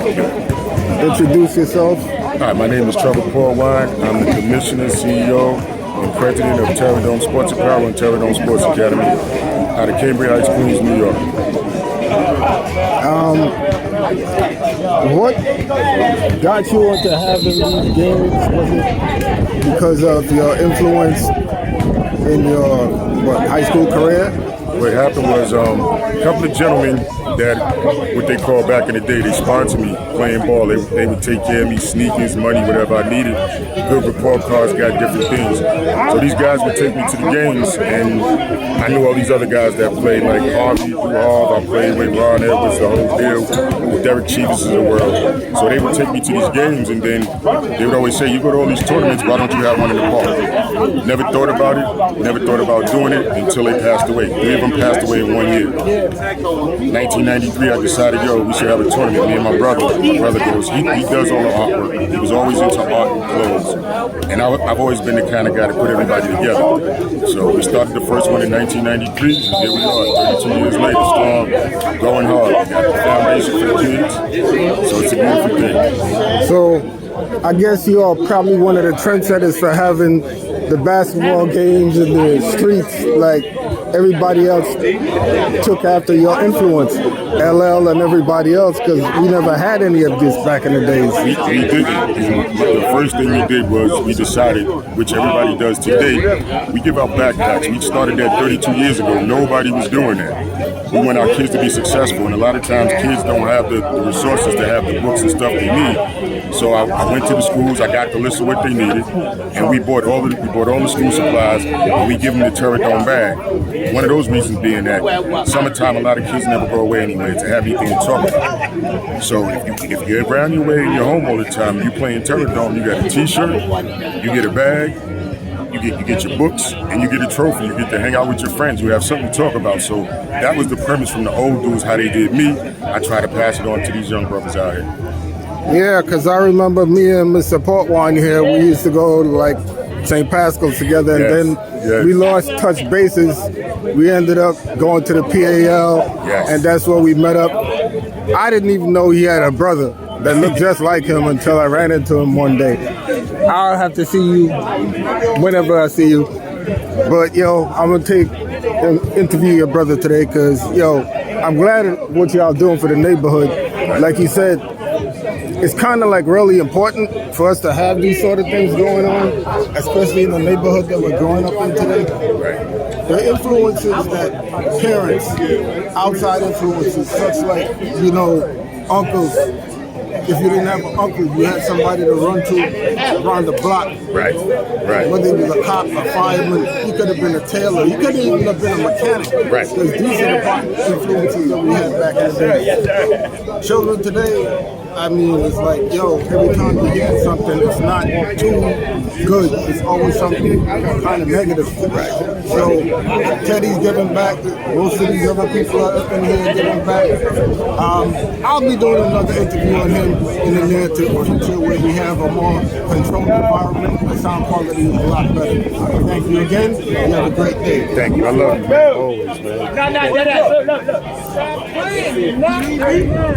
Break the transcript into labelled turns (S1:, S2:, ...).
S1: Introduce yourself.
S2: Hi, my name is Trevor Paul Wine. I'm the Commissioner, CEO, and President of Terradome Sports Apparel and Terradome Sports Academy out of Cambria Heights, Queens, New York.
S1: What got you into having these games? Was it because of your influence in your high school career?
S2: What happened was a couple of gentlemen that, what they call back in the day, they sponsored me playing ball. They would take care of me, sneakers, money, whatever I needed. Good report cards, got different things. So these guys would take me to the games, and I knew all these other guys that played, like Harvey, Harv, I played with Ron Edwards, the whole deal, with Derek Cheevers of the world. So they would take me to these games, and then they would always say, you go to all these tournaments, why don't you have one in the park? Never thought about it, never thought about doing it until they passed away. 3 of them passed away in 1 year. 1993, I decided, we should have a tournament. Me and my brother goes, he does all the artwork. He was always into art and clothes. And I've always been the kind of guy to put everybody together. So we started the first one in 1993, and here we are, 32 years later, strong, going hard. We got the foundation for the kids, so it's a beautiful thing.
S1: So I guess you are probably one of the trendsetters for having the basketball games in the streets like everybody else took after your influence, LL and everybody else, because we never had any of this back in the days.
S2: We didn't. The first thing we did was we decided, which everybody does today, we give out backpacks. We started that 32 years ago. Nobody was doing that. We want our kids to be successful, and a lot of times kids don't have the resources to have the books and stuff they need. So I went to the schools, I got the list of what they needed, and we bought all the school supplies, and we give them the Terradome bag. One of those reasons being that summertime, a lot of kids never go away anyway to have anything to talk about. So if you're around your way in your home all the time, you playing Terradome, you got a T-shirt, you get a bag, you get your books, and you get a trophy. You get to hang out with your friends. You have something to talk about. So that was the premise from the old dudes, how they did me. I try to pass it on to these young brothers out here.
S1: Yeah, because I remember me and Mr. Portwine here, we used to go to like St. Pascal's together, and then we lost touch bases. We ended up going to the PAL, and that's where we met up. I didn't even know he had a brother that looked just like him until I ran into him one day. I'll have to see you whenever I see you. But, I'm going to interview your brother today because, I'm glad at what y'all doing for the neighborhood. Like you said, it's kind of like really important for us to have these sort of things going on, especially in the neighborhood that we're growing up in today. The influences that parents, outside influences, such like, uncles. If you didn't have an uncle, you had somebody to run to around the block.
S2: Right.
S1: Whether he was a cop, a fireman, he could have been a tailor. He could have even have been a mechanic. Because these are the influences that we had back in the day. Children today, it's like, every time you hear something, it's not too good. It's always something kind of negative. So Teddy's giving back. Most of these other people are up in here giving back. I'll be doing another interview on him in the near future where we have a more controlled environment. The sound quality is a lot better. Thank you again. You have a great day.
S2: Thank you. I love you, man. Always, man.
S3: No, look. Stop playing.